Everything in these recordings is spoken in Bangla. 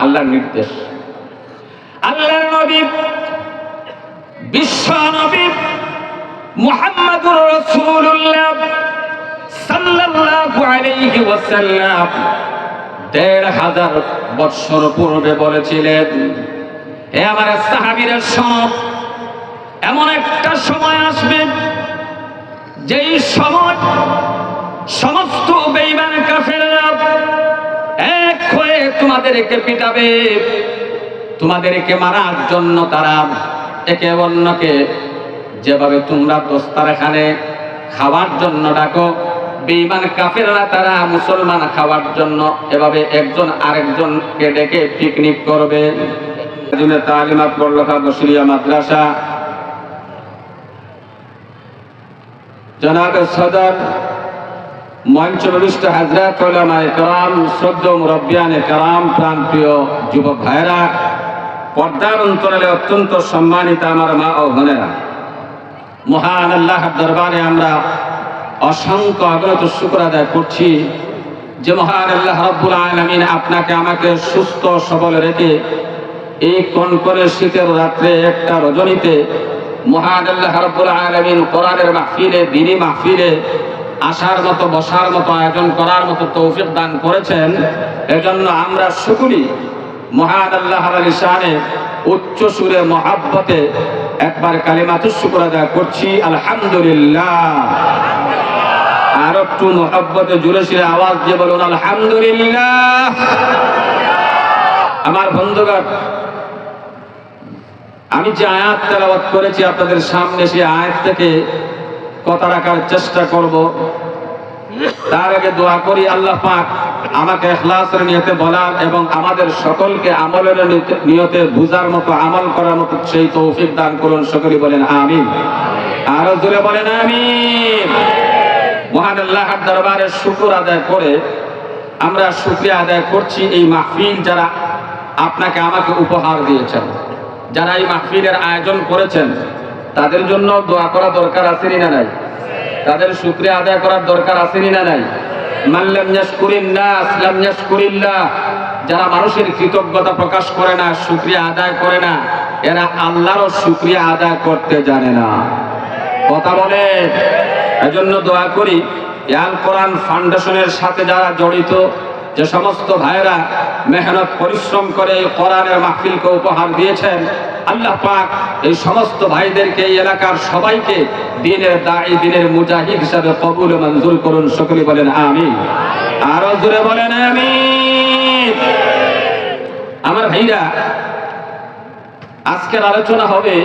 আল্লাহর নির্দেশ। আল্লাহর নবী বিশ্ব নবী মুহাম্মদুর রাসূলুল্লাহ সাল্লাল্লাহু আলাইহি ওয়াসাল্লাম ১৫০০ বছর পূর্বে বলেছিলেন, হে আমার সাহাবীরা শোনো, এমন একটা সময় আসবে যেই সময় সমস্ত বেঈমান কাফেররা এক হয়ে তোমাদেরকে পিটাবে, তোমাদেরকে মারার জন্য তারা একে অন্যকে যেভাবে তোমরা দস্তারখানে খাওয়ার জন্য ডাকো, বেঈমান কাফেররা তারা মুসলমান খাওয়ার জন্য এভাবে একজন আরেকজনকে ডেকে পিকনিক করবে। তালিমাত বড়লেখা বসরিয়া মাদ্রাসা জনাব সদর মঞ্চ বিশিষ্ট হাজরাত উলামায়ে কেরাম, শ্রদ্ধেয় মুরব্বিয়ানে কেরাম, প্রাণপ্রিয় যুবক ভাইয়েরা, পর্দার অন্তরালে অত্যন্ত সম্মানিত আমার মা ও বোনেরা, মহান আল্লাহর দরবারে আমরা অসংখ্য অগণিত শুকর আদায় করছি যে মহান আল্লাহ রাব্বুল আলামিন আপনাকে আমাকে সুস্থ সবল রেখে এই কনকনে শীতের রাত্রে একটা রজনীতে মহান আল্লাহ রাব্বুল আলামিন কোরআনের মাহফিলে, দ্বীনি মাহফিলে আসার মতো, বসার মতো, আয়োজন করার মতো তৌফিক দান করেছেন। এজন্য আমরা সকলেই মহান আল্লাহর শানে উচ্চ সুরে মহাব্বতে একবার কালিমাতুশ শুকর আদায় করছি, আলহামদুলিল্লাহ। আর একটু মহাব্বতে জোরে সুরে আওয়াজ দিয়ে বলুন আলহামদুলিল্লাহ। আমার বন্ধুগণ, আমি যে আয়াত তেলাওয়াত করেছি আপনাদের সামনে, সেই আয়াত থেকে কথা রাখার চেষ্টা করব। তার আগে দোয়া করি আল্লাহ পাক আমাকে ইখলাসের নিয়তে বলার এবং আমাদের সকলকে আমলের নিয়তে বুঝার মতো, আমল করার মতো সেই তৌফিক দান করুন। সকলেই বলেন আমিন। আরো জোরে বলেন আমিন। মহান আল্লাহর দরবারে শুকর আদায় করে আমরা শুকরিয়া আদায় করছি এই মাহফিল যারা আপনাকে আমাকে উপহার দিয়েছেন, যারা এই মাহফিলের আয়োজন করেছেন, তাদের জন্য দোয়া করা দরকার আছে না নাই? তাদের শুকরিয়া আদায় করার দরকার আছে না নাই? মান লাম ইয়াশকুরিন নাস লাম ইয়াশকুরিল্লাহ। যারা মানুষের কৃতজ্ঞতা প্রকাশ করে না, শুকরিয়া আদায় করে না, এরা আল্লাহরও শুকরিয়া আদায় করতে জানে না। কথা বলে। এজন্য দোয়া করি আল কোরআন ফাউন্ডেশনের সাথে যারা জড়িত, যে সমস্ত ভাইরা মেহনত পরিশ্রম করে এই কোরআনের মাহফিলকে উপহার দিয়েছেন, আল্লাহ পাক এই সমস্ত ভাইদেরকে, এই এলাকার সবাইকে দ্বীনের দাঈ, দ্বীনের মুজাহিদ হিসাবে কবুল ও মঞ্জুর করুন। সকলে বলেন আমিন। আরো জোরে বলেন আমিন। আমার ভাইরা, আজকের আলোচনা হবে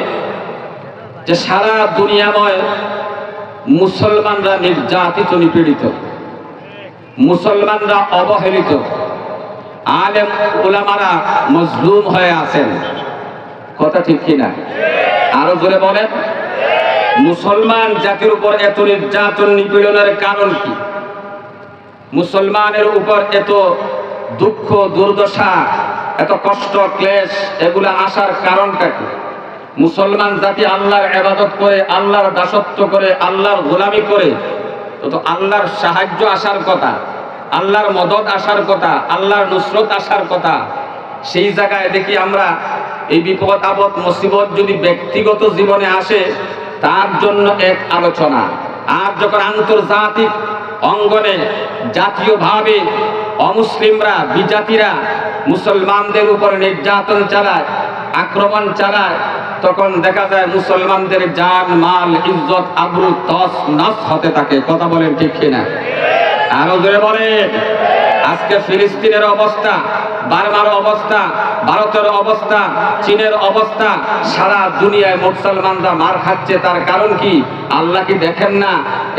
যে সারা দুনিয়াময় মুসলমানরা নির্যাতিত, নিপীড়িত, মুসলমানরা অবহেলিত, আলেম উলামারা মজলুম হয়ে আছেন। কথা ঠিক কিনা? আরো জোরে বলেন। মুসলমান জাতির উপর এত নির্যাতন, নিপীড়নের কারণ কি? মুসলমানের উপর এত দুঃখ, দুর্দশা, এত কষ্ট, ক্লেশ, এগুলা আসার কারণটা কি? মুসলমান জাতি আল্লাহর ইবাদত করে, আল্লাহর দাসত্ব করে, আল্লাহর গোলামি করে, তো আল্লাহর সাহায্য আসার কথা, আল্লাহর মদদ আসার কথা, আল্লাহর নুসরত আসার কথা। সেই জায়গায় দেখি আমরা এই বিপদ আপদ মুসিবত যদি ব্যক্তিগত জীবনে আসে তার জন্য এক আলোচনা, আর যখন আন্তর্জাতিক অঙ্গনে জাতীয়ভাবে অমুসলিমরা, বিজাতিরা মুসলমানদের উপর নির্যাতন চালায়, আক্রমণ চালায়, তখন দেখা যায় মুসলমানদের জান, মাল, ইজ্জত, আবরু তস নস হতে থাকে। কথা বলেন ঠিক কিনা? আরো জোরে বলেন। আজকে ফিলিস্তিনের অবস্থা, বার্মার অবস্থা, ভারতের অবস্থা, চীনের অবস্থা, সারা দুনিয়ায় মুসলমানরা মার খাচ্ছে। তার কারণ কি? আল্লাহ কি দেখেন না?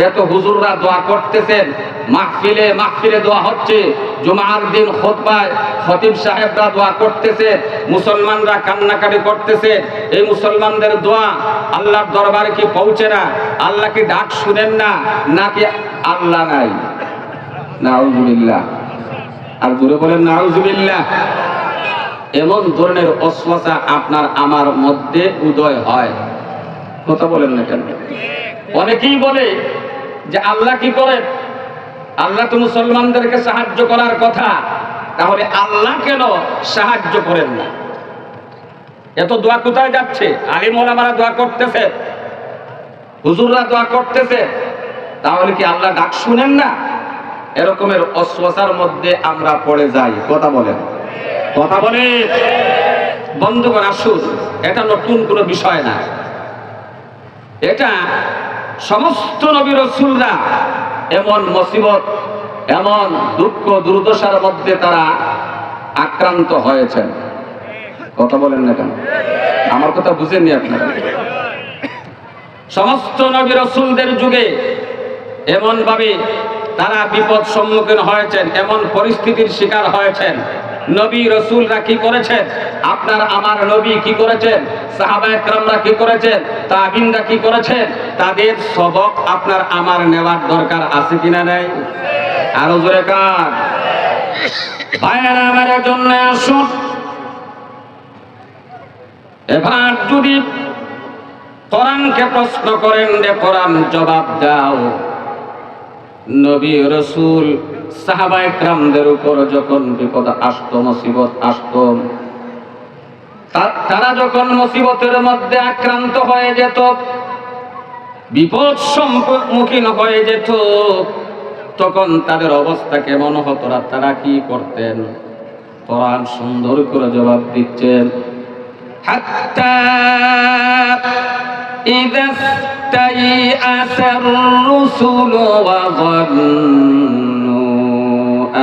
এত হুজুররা দোয়া করতেছেন, মাহফিলে মাহফিলে দোয়া হচ্ছে, জুমার দিন খুতবায় খতিব সাহেবরা দোয়া করতেছে, মুসলমানরা কান্নাকাটি করতেছে। এই মুসলমানদের দোয়া আল্লাহর দরবারে কি পৌঁছে না? আল্লাহ কি ডাক শুনেন না? নাকি আল্লাহ নাই? নাউজুবিল্লাহ। আর জোরে বলেন নাউজুবিল্লাহ। এমন ধরনের অশ্বাসা আপনার আমার মধ্যে উদয় হয়। কথা বলেন না কেন? অনেকেই বলে যে আল্লাহ কি করেন? আল্লাহ তো মুসলমানদেরকে সাহায্য করার কথা, তাহলে আল্লাহ কেন সাহায্য করেন না? এত দোয়া কোথায় যাচ্ছে? আলিম ওলামারা দোয়া করতেছে, হুজুররা দোয়া করতেছে, তাহলে কি আল্লাহ ডাক শুনেন না? এরকমের অস্বসার মধ্যে আমরা পড়ে যাই। কথা বলেন, কথা বলে। বন্ধুগণ আসুন, এটা নতুন কোনো বিষয় না, এটা সমস্ত নবী রাসূলরা এমন মুসিবত, এমন দুঃখ দুর্দশার মধ্যে তারা আক্রান্ত হয়েছেন। কথা বলেন না কেন? আমার কথা বুঝেননি আপনারা? সমস্ত নবী রাসূলদের যুগে এমন ভাবে তারা বিপদ সম্মুখীন হয়েছেন, এমন পরিস্থিতির শিকার হয়েছেন। নবী রাসূলরা কি করেছেন? আপনার আমার নবী কি করেছেন? সাহাবায়ে কেরামরা কি করেছেন? তাবিঈনরা কি করেছেন? তাদের সবক আপনার আমার নেওয়ার দরকার আছে কিনা নাই? আরো জোরে কান। ভাইয়েরা আমার জন্য আসুন, এবার যদি কোরআনকে প্রশ্ন করেন যে কোরআন জবাব দাও, নবী রাসূল সাহাবায়ে কেরামদের উপর যখন বিপদ আসতো, মুসিবত আসতো, তারা যখন মুসিবতের মধ্যে আক্রান্ত হয়ে যেত, বিপদ সম্মুখীন হয়ে যেত, তখন তাদের অবস্থা কেমন হতো? তারা কি করতেন? কোরআন সুন্দর করে জবাব দিচ্ছেন। হাত্তা ইযা ইসতাইআসার রুসুল ওয়া যান্নু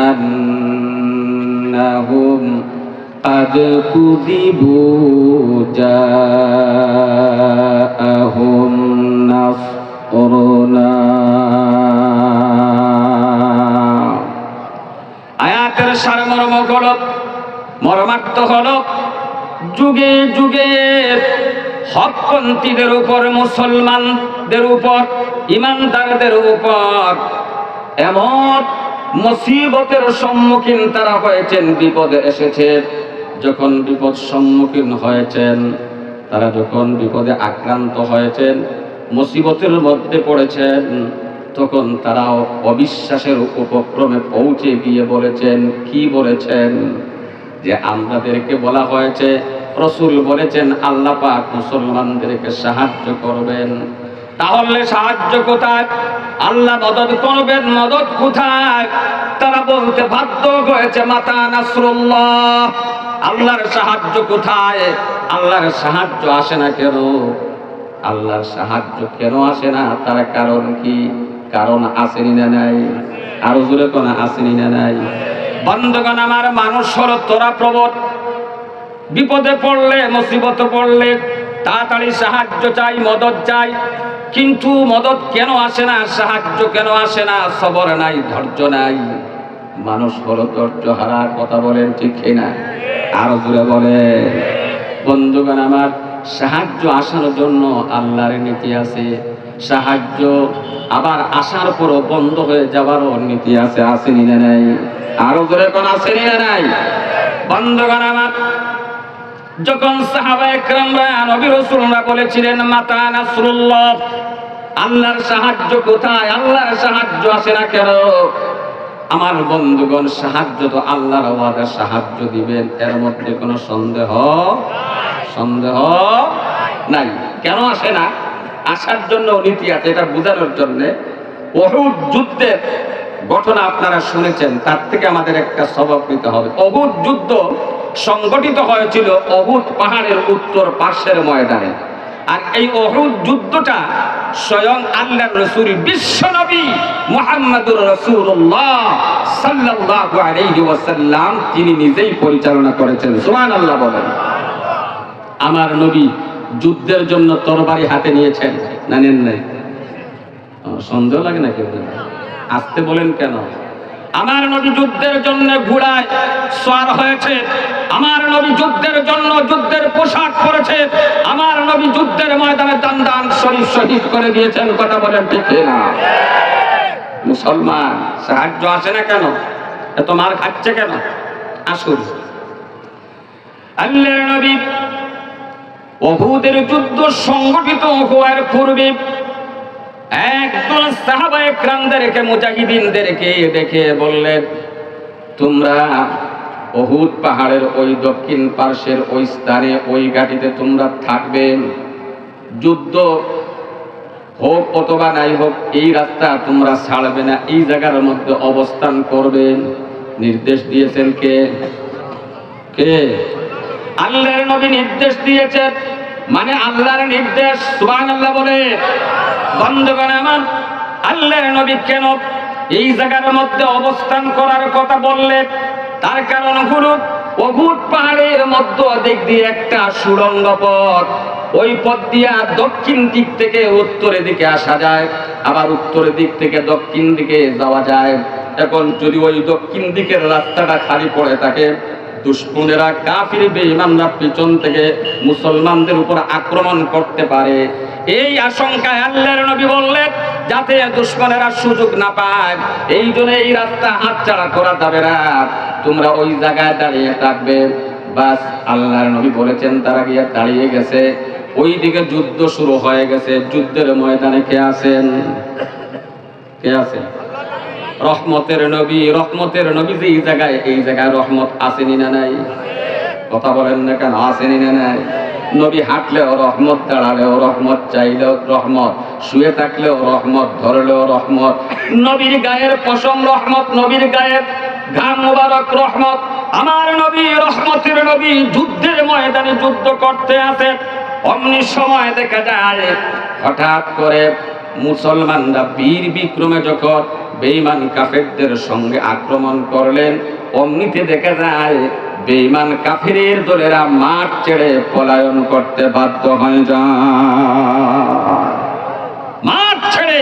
আন্নাহুম قد كذبوا جاءهم نصرنا। আয়াতের সারমর্ম হলো, মর্মার্থ হলো, যুগে যুগে হকপন্থীদের উপর, মুসলমানদের উপর, ইমানদারদের উপর এমন মুসিবতের সম্মুখীন তারা হয়েছেন, বিপদে এসেছে। যখন বিপদ সম্মুখীন হয়েছেন, তারা যখন বিপদে আক্রান্ত হয়েছেন, মুসিবতের মধ্যে পড়েছেন, তখন তারাও অবিশ্বাসের উপক্রমে পৌঁছে গিয়ে বলেছেন, কি বলেছেন? যে আমাদেরকে বলা হয়েছে, রাসূল বলেছেন আল্লাহ পাক মুসলমানদেরকে সাহায্য করবেন, তাহলে সাহায্য কোথায়? আল্লাহ মদদ করবেন, মদদ কোথায়? তারা বলতে বাধ্য হয়েছে মাতা নাসরুল্লাহ, আল্লাহর সাহায্য কোথায়? আল্লাহর সাহায্য আসে না কেন? আল্লাহর সাহায্য কেন আসে না? তার কারণ কি? কারণ আসেনি না নাই? আরো জোরে কোন আসেনি না নাই? বন্ধুগণ আমার, মানুষ হলো তোরা প্রবণ, বিপদে পড়লে, মুসিবতে পড়লে তাড়াতাড়ি সাহায্য চাই, মদদ চাই, কিন্তু মদদ কেন আসে না? সাহায্য কেন আসে না? সবর নাই, ধৈর্য নাই। মানুষ হলো ধৈর্য হারা। কথা বলেন ঠিক কিনা? আরো জোরে বলেন। বন্ধুগণ আমার, সাহায্য আসার জন্য আল্লাহর নীতি আছে, সাহায্য আবার আসার পরও বন্ধ হয়ে যাওয়ারও নীতি আছে। আসেনি না নাই? আরো জোরে কোন আসেনি না নাই? বন্ধুগণ আমার, যখন সাহাবায়ে কেরামরা, নবী রাসূলরা বলেছিলেন মাতা নাসরুল্লাহ, আল্লাহর সাহায্য কোথায়? আল্লাহর সাহায্য আসে না কেন? আমার বন্ধুগণ, সাহায্য তো আল্লাহর ওয়াদা, সাহায্য দিবেন, এর মধ্যে কোনো সন্দেহ নাই। কেন আসে না? আসার জন্য নীতি আছে, এটা বোঝানোর জন্য। উহুদ যুদ্ধের ঘটনা আপনারা শুনেছেন, তার থেকে আমাদের একটা সবক নিতে হবে। উহুদ যুদ্ধ সংগঠিত হয়েছিল উহুদ পাহাড়ের উত্তর পাশের ময়দানে। আর এই উহুদ যুদ্ধটা স্বয়ং আল্লাহর রাসূল বিশ্বনবী মুহাম্মদুর রাসূলুল্লাহ সাল্লাল্লাহু আলাইহি ওয়াসাল্লাম তিনি নিজেই পরিচালনা করেছেন। সুবহানাল্লাহ বলেন। আমার নবী যুদ্ধের জন্য তরবারি হাতে নিয়েছেন না নেন নাই? সন্দেহ লাগে না? কেউ আসতে বলেন কেন? আমার নবী যুদ্ধের জন্য ঘোড়ায় সওয়ার হয়েছে, আমার নবী যুদ্ধের জন্য যুদ্ধের পোশাক পরেছে, আমার নবী যুদ্ধের ময়দানে দান শরীফ শহীদ করে দিয়েছেন। কথা বলেন ঠিক না? মুসলমান, সাহায্য আসে না কেন? এত মার খাচ্ছে কেন? আসুন, আল্লাহর নবী উহুদের যুদ্ধ সংগঠিত হওয়ার পূর্বে একদল সাহাবায়ে কেরামদেরকে, মুজাহিদিনদেরকে দেখে বললেন, তোমরা উহুদ পাহাড়ের ওই দক্ষিণ পার্শ্বের ওই স্থানে ওই ঘাটিতে তোমরা থাকবে। যুদ্ধ হোক অথবা নাই হোক এই রাস্তা তোমরা ছাড়বে না, এই জায়গার মধ্যে অবস্থান করবে। নির্দেশ দিয়েছেন কে? কে? আল্লাহর নবী নির্দেশ দিয়েছেন, মানে আল্লাহর নির্দেশ। সুবহানাল্লাহ বলে। বন্ধুগণ আমার, আল্লাহর নবী কেন এই জায়গার মধ্যে অবস্থান করার কথা বললেন? তার কারণ হলো উহুদ পাহাড়ের মধ্য দিক দিয়ে একটা সুড়ঙ্গ পথ, ওই পথ দিয়া দক্ষিণ দিক থেকে উত্তরের দিকে আসা যায়, আবার উত্তরের দিক থেকে দক্ষিণ দিকে যাওয়া যায়। এখন যদি ওই দক্ষিণ দিকের রাস্তাটা খালি পড়ে থাকে, দুশমনেরা কাফির বেঈমানরা পিছন থেকে মুসলমানদের উপর আক্রমণ করতে পারে। এই আশঙ্কায় আল্লাহর নবী বললেন যাতে দুশমনেরা সুযোগ না পায়, এই জন্য এই রাস্তা হাতছাড়া করা যাবে না, তোমরা ওই জায়গায় দাঁড়িয়ে থাকবে। বাস আল্লাহর নবী বলেছেন, তারা গিয়ে দাঁড়িয়ে গেছে। ওই দিকে যুদ্ধ শুরু হয়ে গেছে। যুদ্ধের ময়দানে কে আছেন? কে আছেন? রহমতের নবী। রহমতের নবী যে এই জায়গায় রহমত আসেনি না নাই? কথা বলেন না কেন? আসেনি না নাই? নবী হাঁটলেও রহমত, দাঁড়ালেও রহমত, চাইলেও রহমত, শুয়ে থাকলেও রহমত, ধরলেও রহমত। নবীর গায়ের পশম রহমত, নবীর গায়ের ঘাম মুবারক রহমত। আমার নবী রহমতের নবী যুদ্ধের ময়দানে যুদ্ধ করতে আসে। অমনি সময় দেখা যায় হঠাৎ করে মুসলমানরা বীর বিক্রমে যখন বেঈমান কাফেরদের সঙ্গে আক্রমণ করলেন, অমনিতে দেখা যায় বেঈমান কাফেরের দলেরা মাঠ ছেড়ে পলায়ন করতে বাধ্য হয়ে যায়। মাঠ ছেড়ে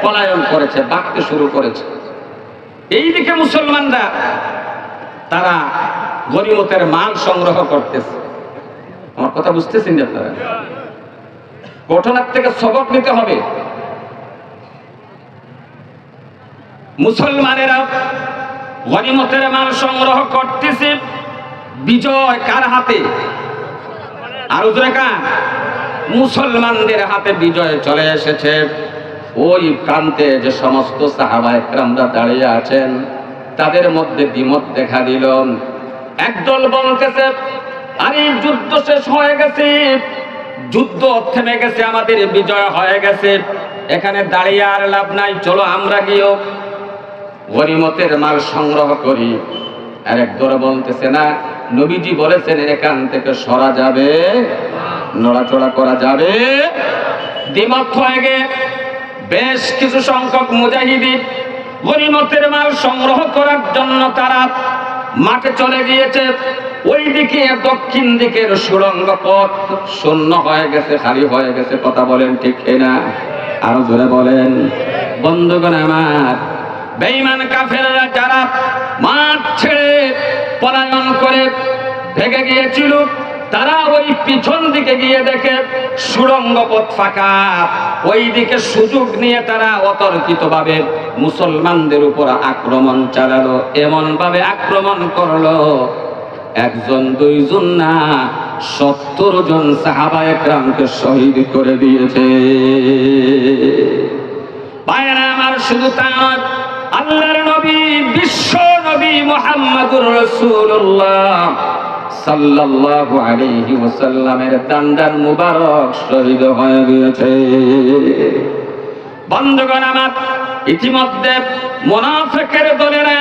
পলায়ন করেছে, ভাগতে শুরু করেছে। এইদিকে মুসলমানরা তারা গনিমতের মাল সংগ্রহ করতেছে। আমার কথা বুঝতেছেন আপনারা? ঘটনার থেকে সবক নিতে হবে। মুসলমানেরা গনিমতের মাল সংগ্রহ করতেছে। বিজয় কার হাতে? আরো জোরে কার? মুসলমানদের হাতে বিজয় চলে এসেছে। ওই প্রান্তে যে সমস্ত সাহাবায়ে কেরামরা দাঁড়িয়ে আছেন, তাদের মধ্যে দ্বিমত দেখা দিল। একদল বলতেছে, আরে যুদ্ধ শেষ হয়ে গেছে, যুদ্ধ থেমে গেছে, আমাদের বিজয় হয়ে গেছে, এখানে দাঁড়িয়ে আর লাভ নাই, চলো আমরা গিয়েও গনিমতের মাল সংগ্রহ করি। আর একদল বলতেছে, না, নবীজি বলেছেন এখান থেকে সরা যাবে, নড়াচড়া করা যাবে। দ্বিমত হয়ে গে বেশ কিছু সংখ্যক মুজাহিদিন গনিমতের মাল সংগ্রহ করার জন্য তারা মাঠে চলে গিয়েছে। ওই দিকে দক্ষিণ দিকের সুড়ঙ্গ পথ শূন্য হয়ে গেছে, খালি হয়ে গেছে। কথা বলেন ঠিক কিনা? আরো জোরে বলেন। বন্ধুগণ আমার, বেঈমান কাফেররা যারা মাঠ ছেড়ে পলায়ন করে ভেগে গিয়েছিল, তারা ওই পিছন দিকে গিয়ে দেখে সুড়ঙ্গ পথ ফাঁকা। ওই দিকে সুযোগ নিয়ে তারা অতর্কিতভাবে মুসলমানদের উপর আক্রমণ চালালো। এমন ভাবে আক্রমণ করলো, একজন দুইজন না, 70 জন সাহাবায়ে কেরামকে শহীদ করে দিয়েছে। ভাইরা আমার, শুধু তা নয়, আল্লাহর নবী, বিশ্ব নবী মুহাম্মদুর রাসূলুল্লাহ সাল্লাল্লাহু আলাইহি ওয়াসাল্লামের দান্দান মুবারক শহীদ হয়ে গিয়েছে। বন্ধুগণ আমার, ইতিমধ্যে মুনাফিকের দলেরা,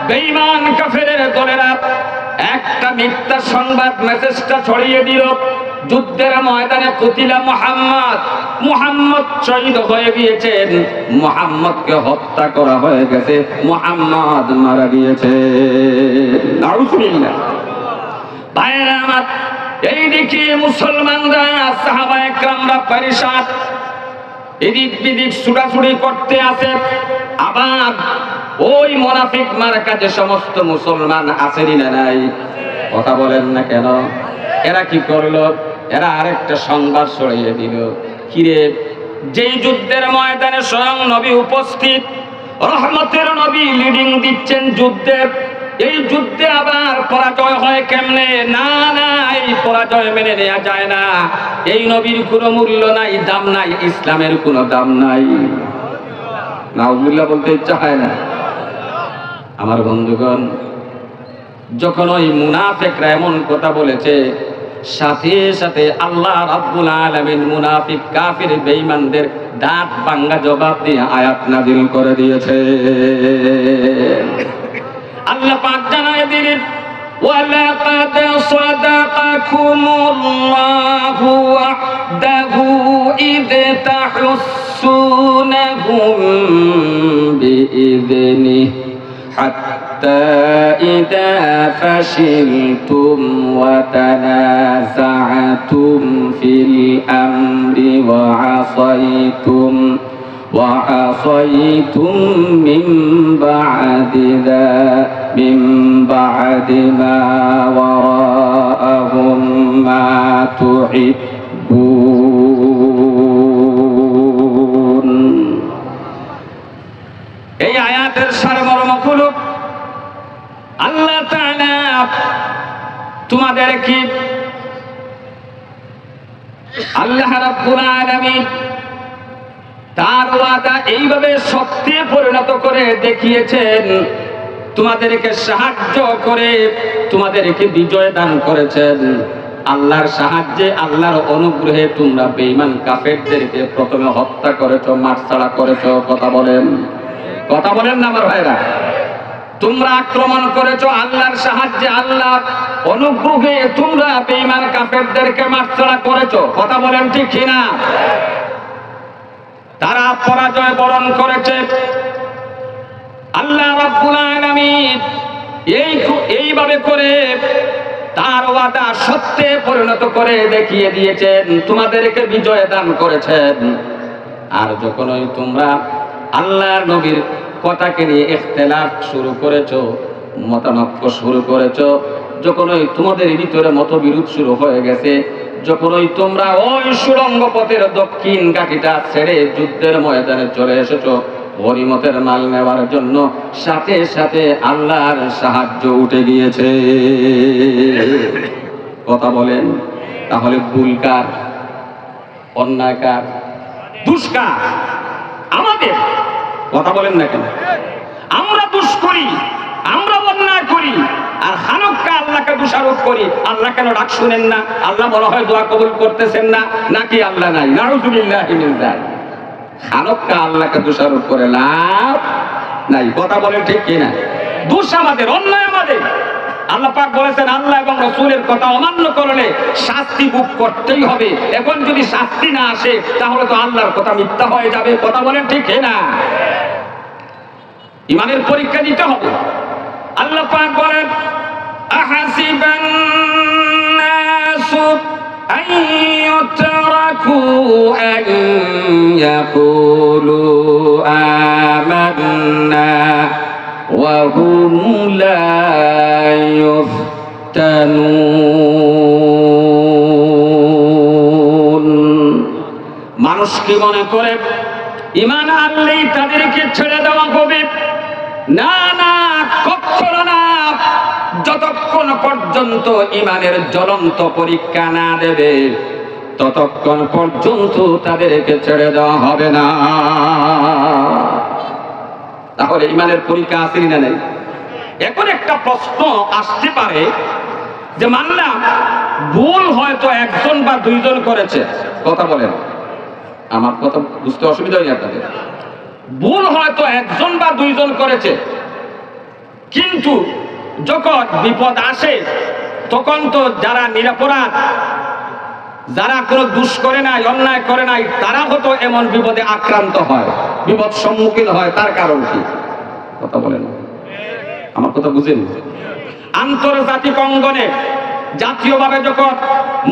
বেঈমান কাফেরের দলেরা একটা মিথ্যা সংবাদ মেসেজটা ছড়িয়ে দিল, যুদ্ধের ময়দানে কুতিলা মুহাম্মদ, মুহাম্মদ শহীদ হয়ে গিয়েছেন, মুহাম্মদকে হত্যা করা হয়ে গেছে, মুহাম্মদ মারা গিয়েছে। নাউজুবিল্লাহ। ভাইরা আমার, এইদিকে মুসলমানরা, সাহাবায়ে কেরামরা পরিশান, এদিক বিদিক ছুটাছুটি করতে আছে। আবার ওই মুনাফিক মার্কা যে সমস্ত মুসলমান আছেনই না নাই? কথা বলেন না কেন? এরা কি করলো? এরা আরেকটা সংবাদ ছড়িয়ে দিল। কিরে, যেই যুদ্ধের ময়দানে স্বয়ং নবী উপস্থিত, রহমতের নবী লিডিং দিচ্ছেন যুদ্ধের, এই যুদ্ধে আবার পরাজয় হয় কেমনে? না না, এই পরাজয় মেনে নেওয়া যায় না। এই নবীর কোনো মূল্য নাই, দাম নাই, ইসলামের কোনো দাম নাই। নাউজুবিল্লাহ বলতে ইচ্ছা হয় না? আমার বন্ধুগণ, যখন ওই মুনাফিকরা এমন কথা বলেছে, সাথে সাথে আল্লাহ রাব্বুল আলামিন মুনাফিক কাফির বেঈমানদের দাঁত ভাঙা জবাব দিয়ে আয়াত নাযিল করে দিয়েছে। আল্লাহ পাক জানায় দিলেন, وَلَقَدْ صَدَقَكُمُ اللَّهُ وَعْدَهُ إِذْ تَحُسُّونَهُم بِإِذْنِهِ حَتَّى إِذَا فَشِلْتُمْ وَتَنَازَعْتُمْ فِي الْأَمْرِ وعصيتم من بعد ما وراءهم ما تحبون। এই আয়াতের সারমর্ম হলো আল্লাহ তাআলা তোমাদের কি আল্লাহ রাব্বুল আলামিন তার ওয়াদা এইভাবে সত্যে পরিণত করে দেখিয়েছেন, তোমাদেরকে সাহায্য করে তোমাদেরকে বিজয় দান করেছেন। আল্লাহর সাহায্যে আল্লাহর অনুগ্রহে তোমরা বেঈমান কাফেরদেরকে প্রথমে হত্যা করেছো, মারছাড়া করেছো। কথা বলেন না আমার ভাইরা? তোমরা আক্রমণ করেছো আল্লাহর সাহায্যে, আল্লাহর অনুগ্রহে তোমরা বেঈমান কাফেরদেরকে মারছাড়া করেছো। কথা বলেন ঠিক কিনা? তারা পরাজয় বরণ করেছে। আল্লাহ রাব্বুল আলামিন এইভাবে করে তার ওয়াদা সত্যে পরিণত করে দেখিয়ে দিয়েছেন, তোমাদেরকে বিজয় দান করেছেন। আর যখন তোমরা আল্লাহর নবীর কথাকে নিয়ে ইখতিলাফ শুরু করেছো, মতানৈক্য শুরু করেছো, যখন তোমাদের ভিতরে মতবিরোধ শুরু হয়ে গেছে, যখন তোমরা ওই সুড়ঙ্গ পথের দক্ষিণ ঘাটিটা ছেড়ে যুদ্ধের ময়দানে চলে এসেছো গনিমতের মাল নেওয়ার জন্য, সাথে সাথে আল্লাহর সাহায্য উঠে গিয়েছে। কথা বলেন? তাহলে ভুল কার? অন্যায় কার? দুষ্কার? আমাদের। কথা বলেন না কেন? আমরা দুষ করি, আমরা অন্যায় করি, আর খানককে আল্লাহকে দোষারোপ করি। আল্লাহ কেন ডাক শুনেন না? আল্লাহ মনে হয় দোয়া কবুল করতেছেন না, নাকি আল্লাহ নাই? নাউযুবিল্লাহি মিন যালিক। খানককে আল্লাহকে দোষারোপ করে লাভ নাই। কথা বলেন ঠিক কিনা? দোষ আমাদের, অন্যায় আমাদের। আল্লাহ পাক বলেছেন, আল্লাহ এবং রাসূলের কথা অমান্য করলে শাস্তি ভোগ করতেই হবে। এখন যদি শাস্তি না আসে তাহলে তো আল্লাহর কথা মিথ্যা হয়ে যাবে। কথা বলেন ঠিক কিনা? ইমানের পরীক্ষা দিতে হবে। আল্লাহ পাক বলেন, আহাসিবান নাসু আন ইউতরাকু আন ইয়াকুলু আমান্না ওয়া হুম লা ইফতানুন। মানুষ কি মনে করে ঈমান আনলেই তাদেরকে ছেড়ে দেওয়া হবে? না না, কখনো না। যতক্ষণ পর্যন্ত ঈমানের জ্বলন্ত পরীক্ষা না দেবে ততক্ষণ পর্যন্ত তাদেরকে ছেড়ে দেওয়া হবে না। তাহলে ঈমানের পরীক্ষা আছে না নেই? এখন একটা প্রশ্ন আসতে পারে যে মানলাম ভুল হয়তো একজন বা দুইজন করেছে। কথা বলেন, আমার কথা বুঝতে অসুবিধা হয়নি আপনাদের? ভুল হয়তো একজন বা দুইজন করেছে, কিন্তু যখন বিপদ আসে তখন তো যারা নিরপরাধ, যারা কোনো দোষ করে নাই, অন্যায় করে নাই, তারা হয়তো এমন বিপদে আক্রান্ত হয়, বিপদ সম্মুখীন হয়। তার কারণ কি? কথা বলেন, আমার কথা বুঝেন? আন্তর্জাতিক অঙ্গনে জাতীয়ভাবে যখন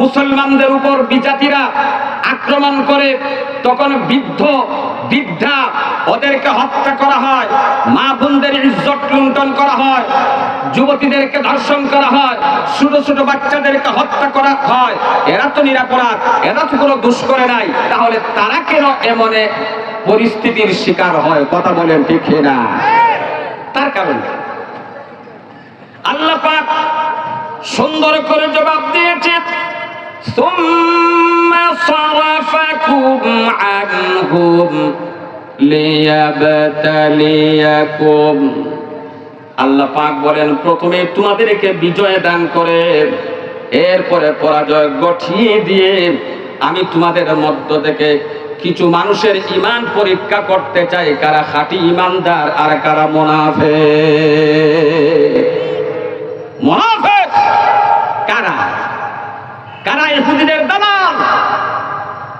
মুসলমানদের উপর বিজাতিরা আক্রমণ করে তখন বৃদ্ধ বৃদ্ধা ওদেরকে হত্যা করা হয়, মা বোনদের ইজ্জত লুণ্ঠন করা হয়, যুবতীদেরকে ধর্ষণ করা হয়, ছোট ছোট বাচ্চাদেরকে হত্যা করা হয়। এরা তো নিরপরাধ, এরা তো কোনো দোষ করে নাই, তাহলে তারা কেন এমন পরিস্থিতির শিকার হয়? কথা বলেন ঠিক না? তার কারণ আল্লাহ পাক সুন্দর করে জবাব দিয়েছে, সুম্মা সারাফাকুম আনহুম লিয়াবতালিয়াকুম আল্লাহ পাক বলেন প্রথমে তোমাদেরকে বিজয় দান করে এরপরে পরাজয় গঠিয়ে দিয়ে আমি তোমাদের মধ্য থেকে কিছু মানুষের ঈমান পরীক্ষা করতে চাই, কারা খাঁটি ঈমানদার আর কারা মুনাফিক। মুনাফিক কারা? কারা ইহুদিদের দালাল,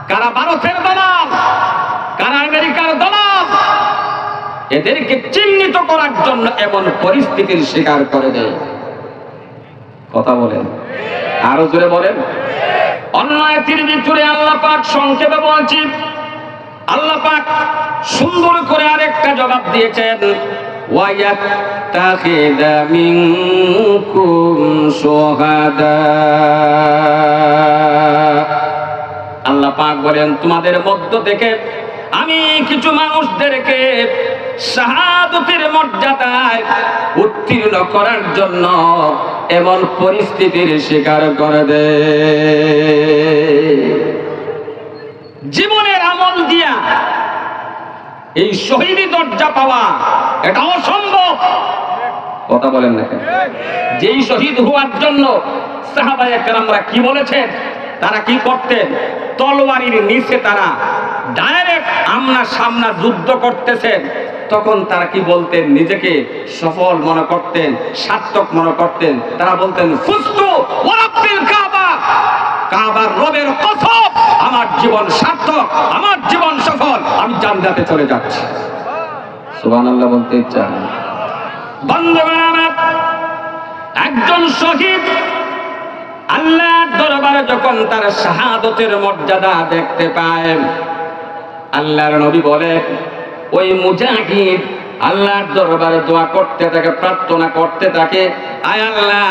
কারা ভারতের দালাল, কারা আমেরিকার দালাল। এদেরকে চিহ্নিত করার জন্য এমন পরিস্থিতির শিকার করে দেয়। কথা বলেন, আরো জোরে বলেন। অন্য আয়াতের ভিতরে আল্লাহ পাক সংক্ষেপে বলছি, আল্লাহ পাক সুন্দর করে আরেকটা জবাব দিয়েছেন, ওয়ায়াত্তাখিযা মিনকুম শুহাদা। আল্লাহ পাক বলেন তোমাদের মধ্য থেকে আমি কিছু মানুষদেরকে শাহাদাতের মর্যাদায় উত্তীর্ণ করার জন্য এমন পরিস্থিতির শিকার করে দে। জীবনের আমল দিয়া এই শহীদি দরজা পাওয়া এটা অসম্ভব। কথা বলেন না কেন? যেই শহীদ হওয়ার জন্য সাহাবায়ে কেরামরা কি বলেছেন, তারা কি করতেন? তলোয়ারির নিচে তারা ডাইরেক্ট আমনা সামনা যুদ্ধ করতেছেন, তখন তারা কি বলতেন? নিজেকে সফল মনে করতেন, সার্থক মনে করতেন। তারা বলতেন ফুস্তু ওয়া রাব্বিল কাবা, কাবার রবের কসম আমার জীবন সার্থক, আমার জীবন সফল, আমি জান্নাতে চলে যাচ্ছি। সুবহানাল্লাহ বলতে চান। বন্ধুগণ আমার, একজন শহীদ আল্লাহর দরবারে যখন তার শাহাদাতের মর্যাদা দেখতে পায়, আল্লাহর নবী বলেন ওই মুজাহিদ আল্লাহর দরবারে দোয়া করতে থাকে, প্রার্থনা করতে থাকে, আয় আল্লাহ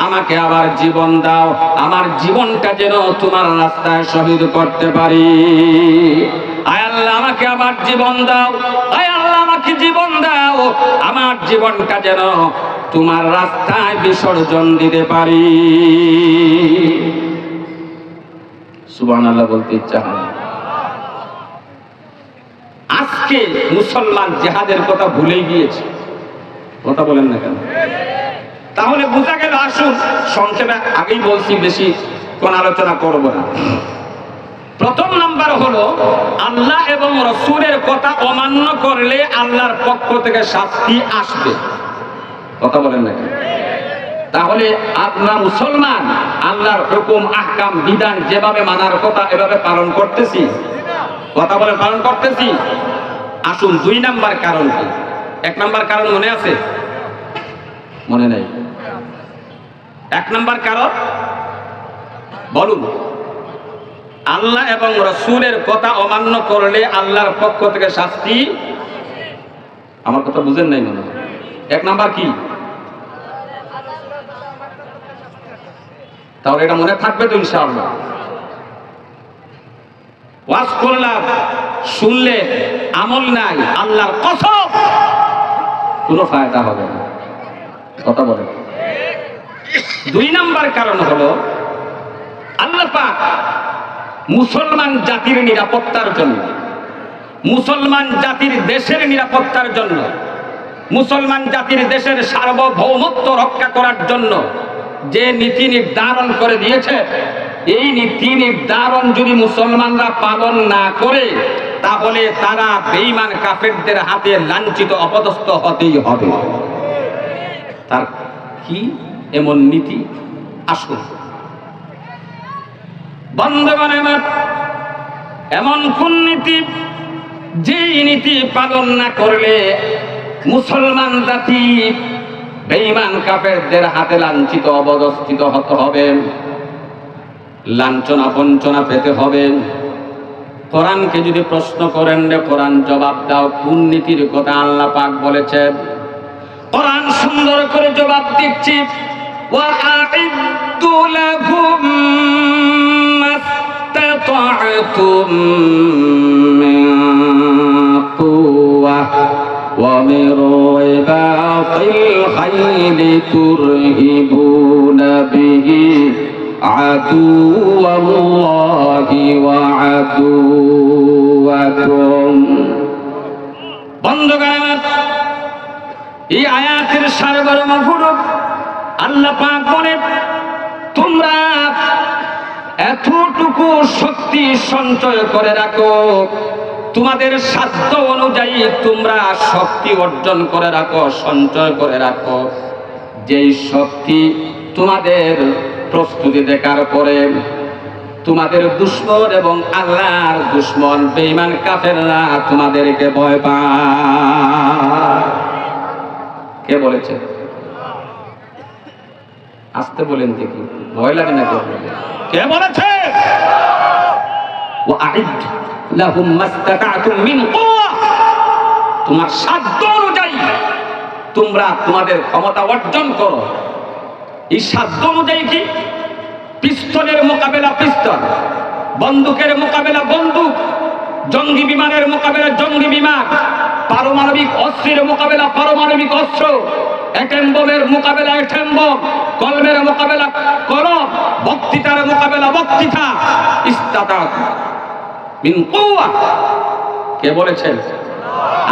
আমাকে আবার জীবন দাও, আমার জীবনটা যেন তোমার রাস্তায় শহীদ করতে পারি। আয় আল্লাহ আমাকে আবার জীবন দাও, আয় আল্লাহ আমাকে জীবন দাও, আমার জীবনটা যেন তোমার রাস্তায় বিসর্জন দিতে পারি। সুবহানাল্লাহ বলতে ইচ্ছা হয়। আজকে মুসলমান জিহাদের কথা ভুলেই গিয়েছে। কথা বলেন না কেন? তাহলে বোঝা গেল, আসুন সংক্ষেপে, আগেই বলছি বেশি কোন আলোচনা করব না। প্রথম নাম্বার হলো আল্লাহ এবং রাসূলের কথা অমান্য করলে আল্লাহর পক্ষ থেকে শাস্তি আসবে। কথা বলেন না কেন? তাহলে আমরা মুসলমান আল্লাহর হুকুম আহকাম বিধান যেভাবে মানার কথা এভাবে পালন করতেছি। কথা বলে পালন করতেছি। আসুন দুই নাম্বার কারণ কি? এক নাম্বার কারণ মনে আছে? মনে নাই? এক নাম্বার কারণ বলুন। আল্লাহ এবং রাসূলের কথা অমান্য করলে আল্লাহর পক্ষ থেকে শাস্তি। আমার কথা বুঝেন নাই মনে হয়। এক নাম্বার কি? তাহলে এটা মনে থাকবে তো ইনশাআল্লাহ। ওয়াজ করলাম, শুনলে আমল নাই, আল্লাহর কসম কোনো ফায়দা হবে না। কথা বলেন। দুই নাম্বার কারণ হলো আল্লাহ পাক মুসলমান জাতির নিরাপত্তার জন্য, মুসলমান জাতির দেশের নিরাপত্তার জন্য, মুসলমান জাতির দেশের সার্বভৌমত্ব রক্ষা করার জন্য যে নীতি নির্ধারণ করে দিয়েছে, এই নীতি নির্ধারণ যদি মুসলমানরা পালন না করে তাহলে তারা বেঈমান কাফেরদের হাতে লাঞ্ছিত অপদস্থ হতেই হবে। তার কি এমন নীতি? আসুন বন্ধুগণ আমার, এমন কোন নীতি যেই নীতি পালন না করলে মুসলমান জাতি বেঈমান কাফেরদের হাতে লাঞ্ছিত অপদস্থিত হতে হবে, লাঞ্ছনা বঞ্চনা পেতে হবে। কোরআনকে যদি প্রশ্ন করেন, কোরআন জবাব দাও কোন নীতির কথা আল্লাহ পাক বলেছেন। কোরআন সুন্দর করে জবাব দিচ্ছে, ওয়াআইদ্দু লাহুম মাসতাতা'তুম মিন কুওয়া ওয়া মিন রিবাতিল খাইলি তুরহিবুনা বিহি আদুওয়াল্লাহি ওয়া আদুওয়াকুম। বন্ধুগণ, এই আয়াতের সারমর্ম হলো আল্লাহ পাক বলেন, তোমরা এতটুকু শক্তি সঞ্চয় করে রাখো, তোমাদের সাধ্য অনুযায়ী তোমরা শক্তি অর্জন করে রাখো, সঞ্চয় করে রাখো। যেই শক্তি তোমাদের প্রস্তুতি দেখার পরে তোমাদের দুশমন এবং আল্লাহর দুশমন বেঈমান কাফেররা তোমাদেরকে ভয় পায়। কে বলেছে? আসতে বলেন দেখি, ভয় লাগে না? কে বলেছে? ওয়াইদ লাহুম মাসতাতাতুম মিন কুওয়া, তোমার সাধ্য অনুযায়ী তোমরা তোমাদের ক্ষমতা অর্জন করো। এই সাধ্য অনুযায়ী কি? পিস্তলের মোকাবেলা পিস্তল, বন্দুকের মোকাবেলা বন্দুক, জঙ্গি বিমানের মোকাবেলা জঙ্গি বিমান, পারমাণবিক অস্ত্রের মোকাবেলা পারমাণবিক অস্ত্র, অ্যাটম বোমের মোকাবেলা অ্যাটম বোম, কলমের মোকাবেলা কলম, বক্তৃতার মোকাবেলা বক্তৃতা। ইস্তাতাত মিন কুওয়া, কে বলেছেন?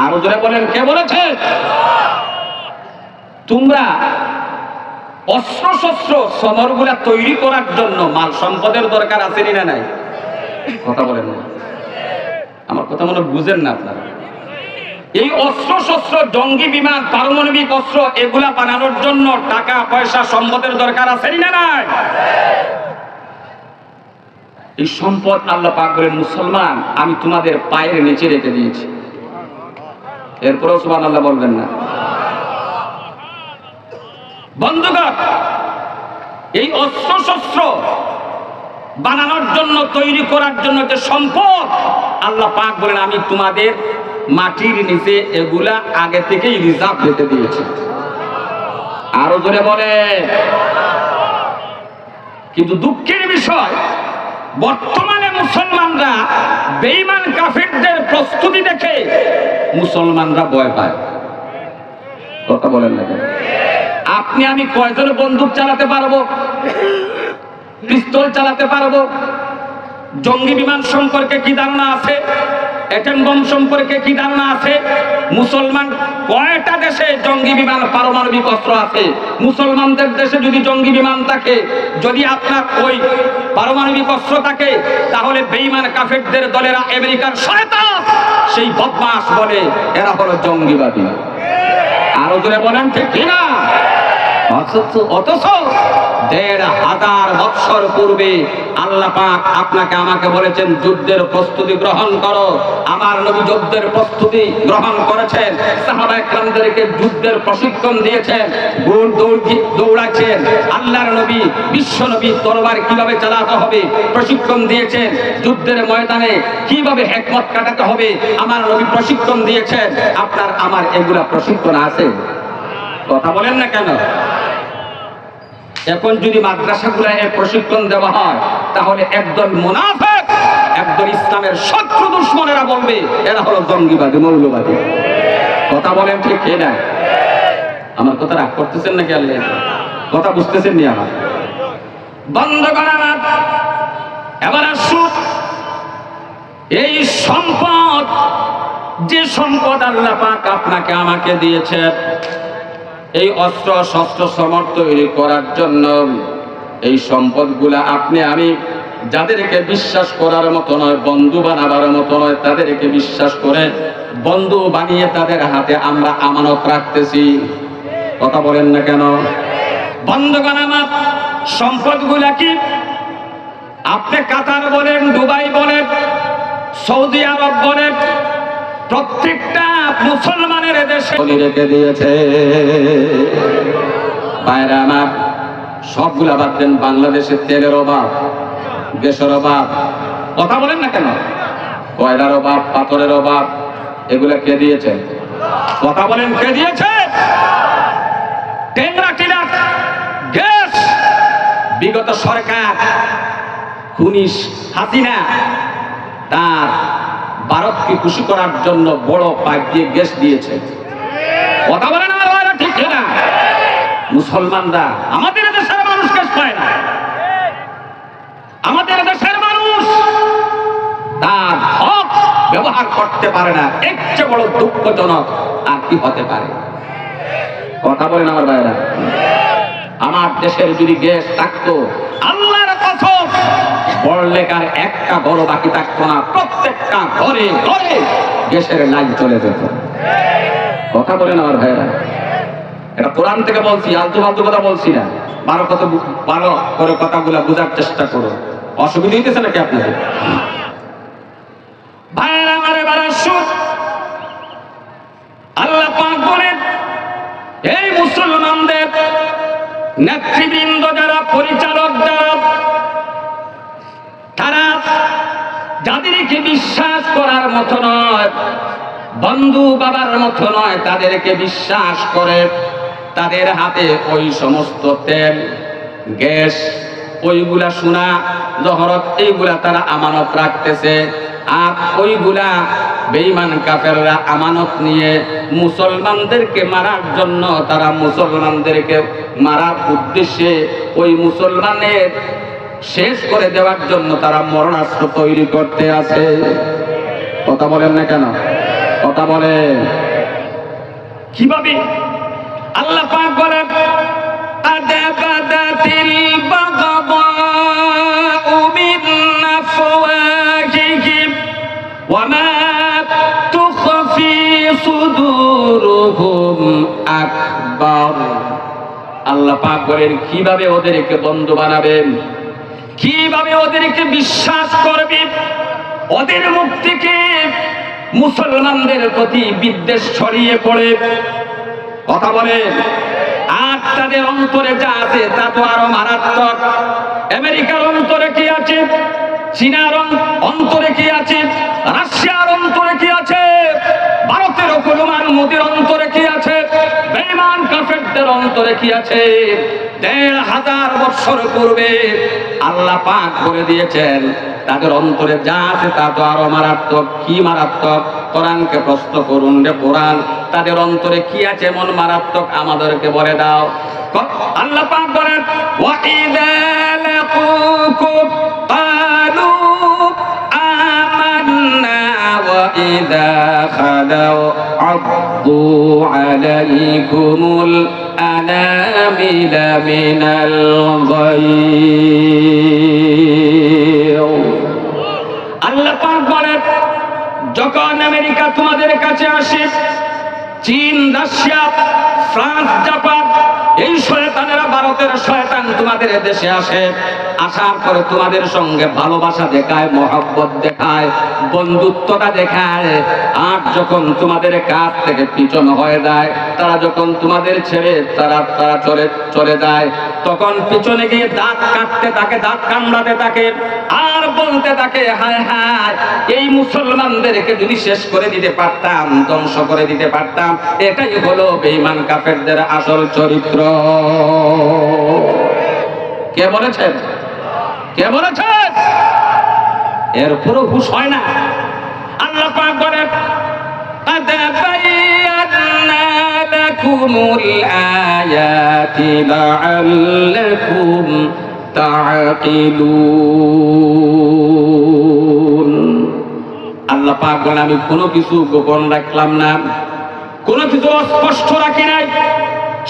আরো জোরে বলেন, কে বলেছে? তোমরা অস্ত্র শস্ত্র সমরগুলা তৈরি করার জন্য মাল সম্পদের দরকার আছে না নাই? কথা বলেন না, আমার কথা মনে বুঝেন না আপনারা। এই অস্ত্র শস্ত্র জঙ্গি বিমান পারমাণবিক অস্ত্র এগুলা বানানোর জন্য টাকা পয়সা সম্পদের দরকার আছে না নাই? এই সম্পদ আল্লাহ পাক বলেন, মুসলমান আমি তোমাদের পায়ের নিচে রেখে দিয়েছি। এরপরেও সুবহানাল্লাহ বলবেন না? বন্ধুগণ, এই অস্ত্র শস্ত্র বানানোর জন্য তৈরি করার জন্য যে সম্পদ আল্লাহ পাক বলেন, আমি তোমাদের মাটির নিচে এগুলা আগে থেকেই রিজার্ভ রেখে দিয়েছি। আরো জোরে বলে। কিন্তু দুঃখের বিষয়, বর্তমানে মুসলমানরা বেঈমান কাফেরদের প্রস্তুতি দেখে মুসলমানরা ভয় পায়। কথা বলেন না? আপনি আমি কয়জন বন্দুক চালাতে পারবো, পিস্তল চালাতে পারবো? জঙ্গি বিমান সম্পর্কে কি ধারণা আছে? অ্যাটম বোম সম্পর্কে কি ধারণা আছে? মুসলমান কয়টা দেশে জঙ্গি বিমান পারমাণবিক অস্ত্র আছে? মুসলমানদের দেশে যদি জঙ্গি বিমান থাকে, যদি আপনার ওই পারমাণবিক অস্ত্র থাকে, তাহলে বেঈমান কাফেরদের দলেরা আমেরিকার শয়তান সেই বদমাশ বলে এরা হলো জঙ্গিবাদী। আরো জোরে বলেন ঠিক কিনা? অথচ ১৫০০ বৎসর পূর্বে আল্লাহ পাক আপনাকে আমাকে বলেছেন যুদ্ধের প্রস্তুতি গ্রহণ করো। আমার নবী যুদ্ধের প্রস্তুতি গ্রহণ করেছেন, সাহাবায়ে কেরামদেরকে যুদ্ধের প্রশিক্ষণ দিয়েছেন, দৌড়াচ্ছেন। আল্লাহর নবী বিশ্ব নবী তরবার কিভাবে চালাতে হবে প্রশিক্ষণ দিয়েছেন, যুদ্ধের ময়দানে কিভাবে হিকমত কাটাতে হবে আমার নবী প্রশিক্ষণ দিয়েছেন। আপনার আমার এগুলা প্রশিক্ষণ আছে? কথা বলেন না কেন? এখন যদি মাদ্রাসাগুলোয় এর প্রশিক্ষণ দেওয়া হয়, তাহলে একদল মুনাফিক, একদল ইসলামের শত্রু দুশমনেরা বলবে এরা হলো জঙ্গিবাদী মৌলবাদী। কথা বলেন ঠিক কিনা? আমার কথা রাগ করতেছেন নাকি? আল্লাহ কথা বুঝতেছেন নি? আমার বন্ধ করা। এবার আসুন, এই সম্পদ, যে সম্পদ আল্লাহ পাক আপনাকে আমাকে দিয়েছেন, এই অস্ত্র শস্ত্র সমর্থ তৈরি করার জন্য এই সম্পদগুলা আপনি আমি যাদেরকে বিশ্বাস করার মতো নয়, বন্ধু বানাবার মতো নয়, তাদেরকে বিশ্বাস করে বন্ধু বানিয়ে তাদের হাতে আমরা আমানত রাখতেছি। কথা বলেন না কেন? বন্ধুগণ আমার, সম্পদগুলা কি? আপনি কাতার বলেন, দুবাই বলেন, সৌদি আরব বলেন, প্রত্যেকটা মুসলমানের দেশে রেখে দিয়েছে। বাইরে আমার সবগুলা বাদ দেন, বাংলাদেশের তেলের অভাব, গ্যাসের অভাব। কথা বলেন না কেন? কয়লার অভাব, পাথরের অভাব, এগুলা কে দিয়েছে? কথা বলেন, কে দিয়েছে? টেংরা টিলা গ্যাস বিগত সরকার খুনি হাসিনা তার ভারতকে খুশি করার জন্য বড় পাইপ দিয়ে গ্যাস দিয়েছে। কথা বলেন আমার ঠিক না? মুসলমানরা, আমাদের দেশের মানুষ গ্যাস পায় না। আমাদের দেশের মানুষ তার হক ব্যবহার করতে পারে না। এর চেয়ে বড় দুঃখজনক আর কি হতে পারে? কথা বলেন আমার ভাইরা। আমার দেশের যদি গ্যাস থাকতো, আল্লাহর কসম, বড়লেখার একটা ঘর বাকি থাকতো না, প্রত্যেকটা ঘরে ঘরে গ্যাসের লাইন চলে যেত। কথা বলেন আমার ভাইরা। এটা কোরআন থেকে বলছি, আলতু ফালতু কথা বলছি না। ভালো করে কথাগুলা বোঝার চেষ্টা করো। অসুবিধা হইতেছে নাকি আপনাদের? ভাইরা আমারে বাড়ার সুর আল্লাহ পাক বলেন, এই মুসলমানদের নেতৃবৃন্দ যারা, পরিচালক যারা, তারা যাদেরকে বিশ্বাস করার মতো নয়, বন্ধু বাবার মতো নয়, তাদেরকে বিশ্বাস করে, তাদের হাতে ওই সমস্ত তেল, গ্যাস, ওইগুলা সোনা জহরত, এইগুলা তারা আমানত রাখতেছে। আর ওইগুলা বেঈমান কাফেররা আমানত নিয়ে মুসলমানদেরকে মারার জন্য, তারা মুসলমানদেরকে মারার উদ্দেশ্যে, ওই মুসলমানের শেষ করে দেওয়ার জন্য তারা মরণাস্ত্র তৈরি করতে আছে। কথা বলেন না কেন? কথা বলেন। কিভাবে? আল্লাহ পাক বলেন, আদাবাদাতিল বাগদাউ মিন আফওয়াহিহিম ওয়া মা তুখফি সুদুরুহুম আকবার। আল্লাহ পাক বলেন, কিভাবে ওদেরকে বন্ধু বানাবেন, কিভাবে ওদেরকে বিশ্বাস করবে, ওদের মুখ থেকে মুসলমানদের প্রতি বিদ্বেষ ছড়িয়ে পড়ে। কথা বলে। আর তাদের অন্তরে যা আছে তা তো আরো মারাত্মক। আমেরিকার অন্তরে কি আছে, চীনার অন্তরে কি আছে, রাশিয়ার অন্তরে কি আছে, ভারতের রকমান মোদির অন্তরে কি আছে, বেঈমান কাফেরদের অন্তরে কি আছে। ১৫০০ বছর পূর্বে আল্লাহ পাক বলে দিয়েছেন, তাদের অন্তরে যা আছে তা তো আরো মারাত্মক। কি মারাত্মক? কোরআনকে প্রশ্ন করুন রে কোরআন, তাদের অন্তরে কি আছে এমন মারাত্মক, আমাদেরকে বলে দাও। আল্লাহ পাক বলেন, ওয়া ইযা লাকুকুম ক্বালু আমান্না ওয়া ইযা খালাউ আদু আলাইকুমুল আনামিলা মিনাল গায়ব। আল্লাহ পাক বলেন, যখন আমেরিকা তোমাদের কাছে আসে, চীন, রাশিয়া, ফ্রান্স, জাপান, এই শয়তানেরা, ভারতের শয়তান তোমাদের দেশে আসে, আসার পরে তোমাদের সঙ্গে ভালোবাসা দেখায়, মহব্বত দেখায়, বন্ধুত্বটা দেখায়। আর যখন তোমাদের কাছ থেকে পিছন হয়ে যায়, তারা যখন তোমাদের ছেড়ে তারা চলে যায়, তখন পিছনে গিয়ে দাঁত কাটতে থাকে, দাঁত কামড়াতে থাকে, আর বলতে থাকে, হায় হায়, এই মুসলমানদেরকে যদি শেষ করে দিতে পারতাম, ধ্বংস করে দিতে পারতাম। এটাই হলো বেঈমান কাফেরদের আসল চরিত্র। কে বলেছেন? কে বলেছেন? এরপরও হুঁশ হয় না। আল্লাহ পাক বলেন, قد بينا لكم الآيات لعلكم تعقلون। আল্লাহ পাক বলেন, আমি কোনো কিছু গোপন রাখলাম না, কোনো কিছু স্পষ্ট রাখি নাই,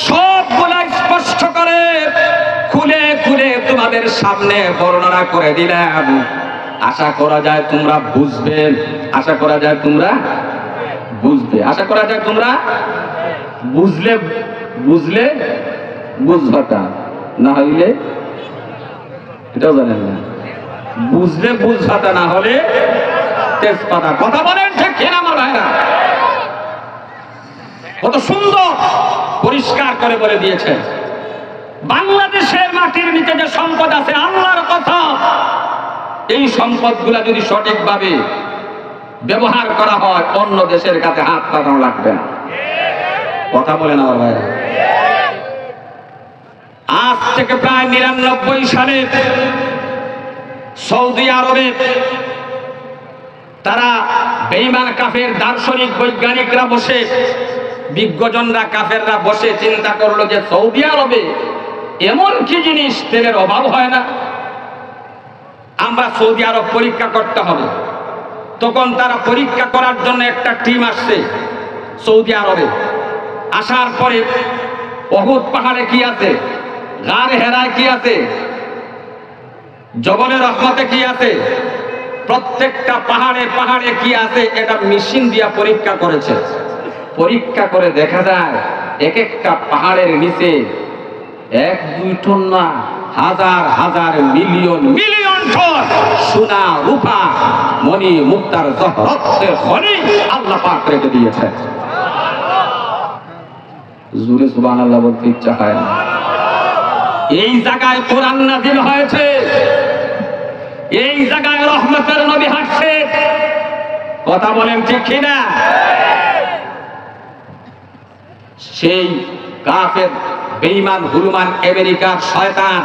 সবগুলা স্পষ্ট করে খুলে খুলে তোমাদের সামনে বর্ণনা করে দিলাম। আশা করা যায় তোমরা বুঝবে, আশা করা যায় তোমরা বুঝবে, আশা করা যায় তোমরা বুঝলে বুঝবাটা, না হইলে এটাও জানেন না, বুঝলে বুঝবাটা, না হলে তেজপাতা। কথা বলেন ঠিক কিনা আমার ভাইরা? কত সুন্দর পরিষ্কার করে বলে দিয়েছেন। বাংলাদেশের মাটির নিচে যে সম্পদ আছে, আল্লাহর কথা, এই সম্পদগুলা যদি সঠিকভাবে ব্যবহার করা হয়, অন্য দেশের কাছে হাত পাতানো লাগবে না। কথা বলেন আমার ভাইরা। আজ থেকে প্রায় ৯৯ সালে সৌদি আরবে তারা বেঈমান কাফের দার্শনিক বৈজ্ঞানিকরা বসে, বিজ্ঞজনরা, কাফেররা বসে চিন্তা করলো যে সৌদি আরবে এমন কি জিনিস তেলের অভাব হয় না, আমরা সৌদি আরব পরীক্ষা করতে হবে। তখন তারা পরীক্ষা করার জন্য একটা টিম আসছে সৌদি আরবে। আসার পরে উহুদ পাহাড়ে কি আছে, গার হেরায় কি আছে, জবলে রহমতে কি আছে, প্রত্যেকটা পাহাড়ে পাহাড়ে কি আছে এটা মেশিন দিয়া পরীক্ষা করেছে। পরীক্ষা করে দেখা যায় এক একটা পাহাড়ের নিচে 1-2 টন না, হাজার হাজার মিলিয়ন মিলিয়ন টন সোনা রূপা মণি মুক্তার জহরতের খনি আল্লাহ পাক রেখে দিয়েছে। জোরে সুবহানাল্লাহ বলতে ইচ্ছা হয় না। এই জায়গায় কোরআন নাযিল হয়েছে, এই জায়গায় রহমতের নবী হাঁটছে। কথা বলেন ঠিক কিনা? সেই কাফের বেঈমান হুলুমান আমেরিকার শয়তান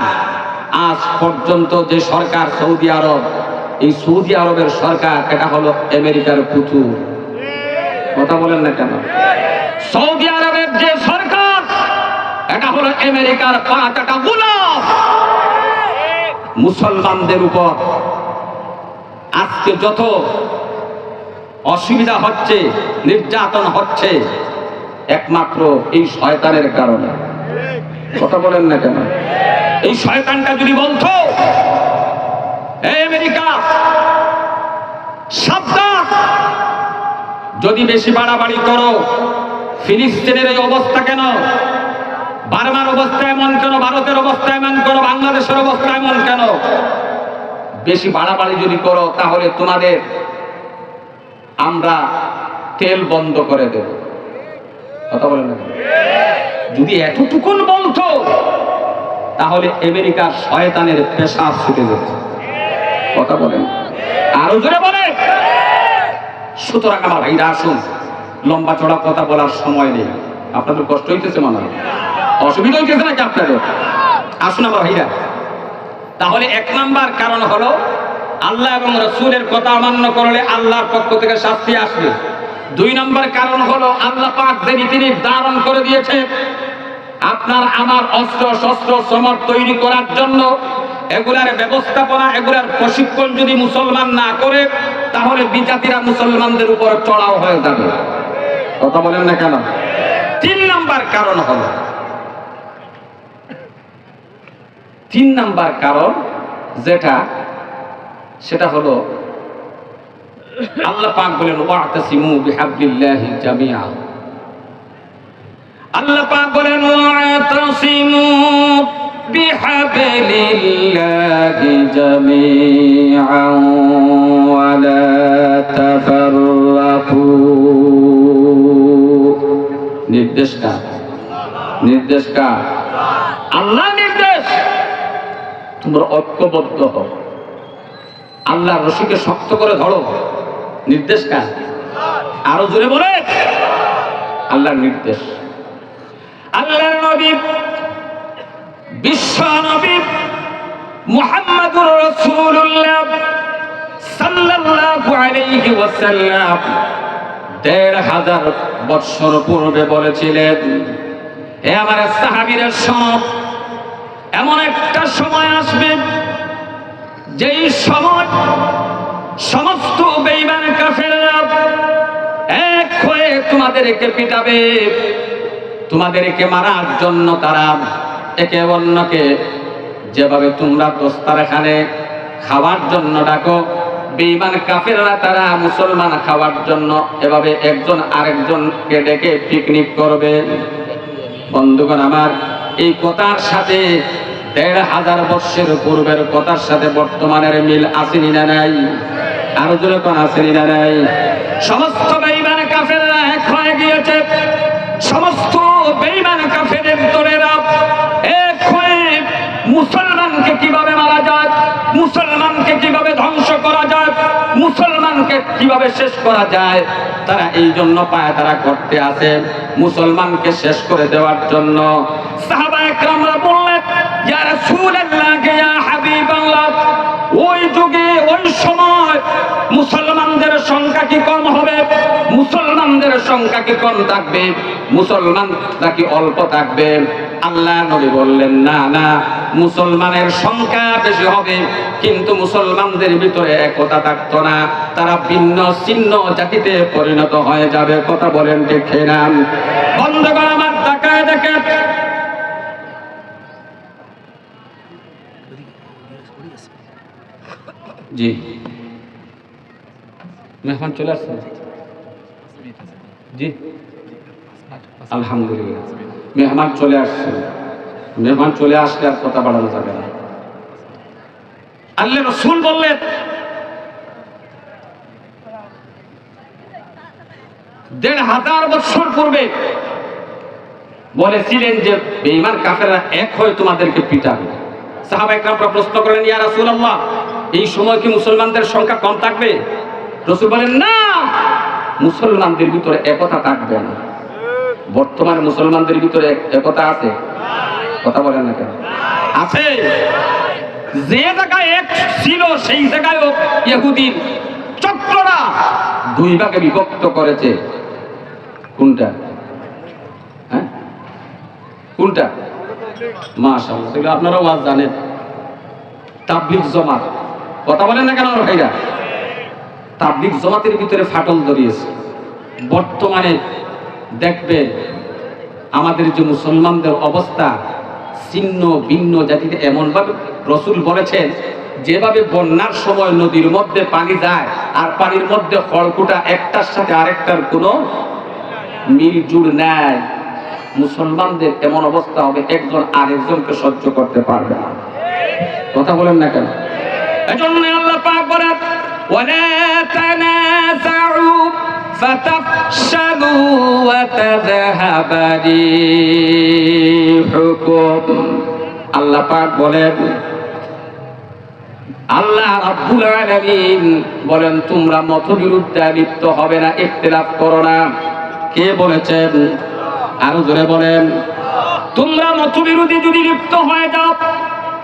আজ পর্যন্ত যে সরকার সৌদি আরব, এই সৌদি আরবের সরকার এটা হলো আমেরিকার পুতুল। কথা বলেন না কেন? সৌদি আরবের যে সরকার এটা হলো আমেরিকার পাঁচটা গোলাম। মুসলমানদের উপর আজকে যত অসুবিধা হচ্ছে, নির্যাতন হচ্ছে, একমাত্র এই শয়তানের কারণে। কথা বলেন না কেন? এই শয়তানটা যদি বলতো এই আমেরিকা সাবধান, যদি বেশি বাড়াবাড়ি করো, ফিলিস্তিনের এই অবস্থা কেন, বার্মার অবস্থা এমন কেন, ভারতের অবস্থা এমন কেন, বাংলাদেশের অবস্থা এমন কেন, বেশি বাড়াবাড়ি যদি করো তাহলে তোমাদের আমরা তেল বন্ধ করে দেব। কথা বলেন না? যদি এতটুকুন বলতো তাহলে আমেরিকার শয়তানের পেশাব ছুটে যেত। কথা বলেন, আরো জোরে বলে। সুতরাং আমার ভাইরা আসুন, লম্বা চড়া কথা বলার সময় নেই। আপনাদের কষ্ট হইতেছে, মনে হয় অসুবিধা হইতেছে নাকি আপনাদের? আসুন আমার ভাইরা, তাহলে 1 নাম্বার কারণ হলো আল্লাহ এবং রাসূলের কথা অমান্য করলে আল্লাহর পক্ষ থেকে শাস্তি আসবে। 2 নম্বর কারণ হলো আল্লাহ পাক যে রীতি নির্ধারণ করে দিয়েছে আপনার আমার অস্ত্র শস্ত্র সমর তৈরি করার জন্য, এগুলার ব্যবস্থাপনা, এগুলার প্রশিক্ষণ যদি মুসলমান না করে তাহলে বিজাতিরা মুসলমানদের উপর চড়াও হয়ে যাবে। কথা বলেন না কেন? 3 নম্বর কারণ হলো, 3 নম্বর কারণ যেটা, সেটা হলো আল্লাহ পাক বলেন ওয়াতাসিমু বিহাবলিল্লাহি জামিআ। আল্লাহ পাক বলেন ওয়াতাসিমু বিহাবলিল্লাহি জামিআ ওয়া লা তাফাররাকু। নির্দেশ কার? নির্দেশ কার? আল্লাহর নির্দেশ। তোমরা ঐক্যবদ্ধ হও, আল্লাহর রশিকে শক্ত করে ধরো। নির্দেশ কার? আরো জোরে বলে। আল্লাহর নির্দেশ। আল্লাহর নবী, বিশ্ব নবী মুহাম্মদুর রাসূলুল্লাহ সাল্লাল্লাহু আলাইহি ওয়াসাল্লাম ১৫০০ বছর পূর্বে বলেছিলেন, হে আমার সাহাবীরা শোনো, এমন একটা সময় আসবে যেই সময় সমস্ত বেঈমান কাফেররা এক হয়ে তোমাদেরকে পিটাবে, তোমাদেরকে মারার জন্য তারা একে অন্যকে যেভাবে তোমরা দস্তারখানে খাওয়ার জন্য ডাকো, বেঈমান কাফেররা তারা মুসলমান খাওয়ার জন্য এভাবে একজন আরেকজনকে ডেকে পিকনিক করবে। বন্ধুগণ আমার, এই কথার সাথে ১৫০০ বছরের পূর্বের কথার সাথে বর্তমানের মিল আসেনি না নাই? আরো জোরে কোন আসেনি না নাই? সমস্ত বেঈমান কাফেররা এক হয়ে গিয়েছে, সমস্ত বেঈমান কাফেরের দলেরা এক হয়ে মুসলমানকে কিভাবে মারা যায়, মুসলমানকে কিভাবে ধ্বংস করা যায়, মুসলমানকে কিভাবে শেষ করা যায়, তারা এই জন্য পায়তারা করতে আছে মুসলমানকে শেষ করে দেওয়ার জন্য। সাহাবায়ে কেরামরা বললেন, ইয়া রাসূলুল্লাহ, ইয়া হাবিবাল্লাহ, ওই যুগে ওই সময় মুসলমানদের সংখ্যা কি কম হবে? মুসলমানদের সংখ্যা কি কম থাকবে? মুসলমানরা কি অল্প থাকবে? আল্লাহ নবী বললেন, না না, মুসলমানের সংখ্যা বেশি হবে, কিন্তু মুসলমানদের ভিতরে একতা থাকতো না, তারা ভিন্ন ছিন্ন জাতিতে পরিণত হয়ে যাবে। কথা বলেন ঠিক না? বন্ধুগণ আমার, তাকায় দেখেন জি মেহমান চলে আসছে জি আলহামদুলিল্লাহ মেহমান চলে আসছে মেহমান চলে আসলে আর কথা বাড়ানো যাবে না আল্লাহ রাসূল বললেন ১৫০০ বছর পূর্বে বলেছিলেন যে বেঈমান কাফেররা এক হয়ে তোমাদেরকে পিটাবে সাহাবায়ে কেরামরা প্রশ্ন করলেন ইয়া রাসূলুল্লাহ এই সময় কি মুসলমানদের সংখ্যা কম থাকবে রাসূল বলেন না মুসলমানদের ভিতরে একতা থাকবে না বর্তমানে মুসলমানদের ভিতরে একতা আছে কথা বলেন না কেন আছে যে জায়গায় এক ছিল সেই জায়গায় ইহুদির চক্ররা দুই ভাগে বিভক্ত করেছে কোনটা হ্যাঁ কোনটা মাশাআল্লাহ সেগুলো আপনারাও আজ জানেন তাবলীগ জামাত কথা বলেন না কেন ভাইরা তাবলীগ জামাতের ভিতরে ফাটল ধরিয়েছে বর্তমানে দেখবেন আমাদের যে মুসলমানদের অবস্থা ছিন্ন ভিন্ন জাতিতে এমনভাবে রাসূল বলেছেন যেভাবে বন্যার সময় নদীর মধ্যে পানি যায় আর পানির মধ্যে খড়কুটা একটার সাথে আরেকটার কোনো মিল জুড় নাই মুসলমানদের এমন অবস্থা হবে একজন আরেকজনকে সহ্য করতে পারবে না কথা বলেন না কেন এজন্য আল্লাহ পাক বলেন ওয়ালা তানাযাউ ফাতাফশালু ওয়া তাযহাবা রিহুকুম আল্লাহ পাক বলেন আল্লাহ রাব্বুল আলামিন বলেন তোমরা মতবিরোধে লিপ্ত হবে না ইখতিলাফ করো না কে বলেছেন আরো জোরে বলেন তোমরা মতবিরোধী যদি লিপ্ত হয়ে যাও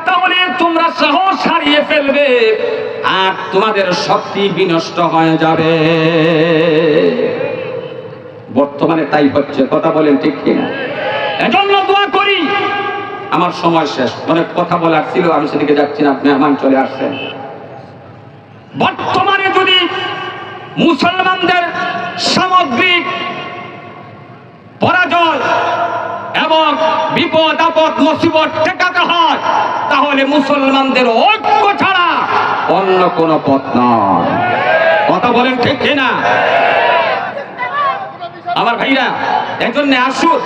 তাহলে তোমরা সাহস হারিয়ে ফেলবে আর তোমাদের শক্তি বিনষ্ট হয়ে যাবে বর্তমানে তাই হচ্ছে কথা বলেন ঠিক কিনা এজন্য দোয়া করি আমার সময় শেষ অনেক কথা বলার ছিল আমি সেদিকে যাচ্ছি না মেহমান চলে আসছেন বর্তমানে যদি মুসলমানদের সামগ্রিক পরাজয় এবং বিপদ আপদ মুসিবত ঠেকাতে হয় তাহলে মুসলমানদের ঐক্য ছাড়া অন্য কোনো পথ নয় কথা বলেন ঠিক কিনা আমার ভাইরা এজন্য আসুন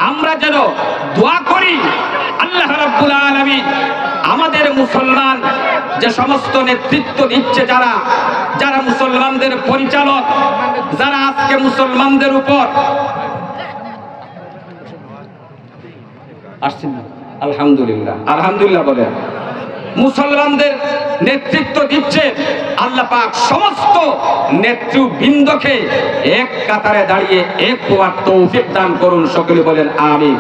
আমরা যেন দোয়া করি আল্লাহ রাব্বুল আলামিন আমাদের মুসলমান যে সমস্ত নেতৃত্ব দিচ্ছে যারা যারা মুসলমানদের পরিচালক যারা আজকে মুসলমানদের উপর আসছেন আলহামদুলিল্লাহ আলহামদুলিল্লাহ বলেন মুসলমানদের নেতৃত্ব দিচ্ছে আল্লাহ পাক সমস্ত নেতৃবৃন্দকে এক কাতারে দাঁড়িয়ে এক হওয়ার তৌফিক দান করুন সকলে বলেন আমিন।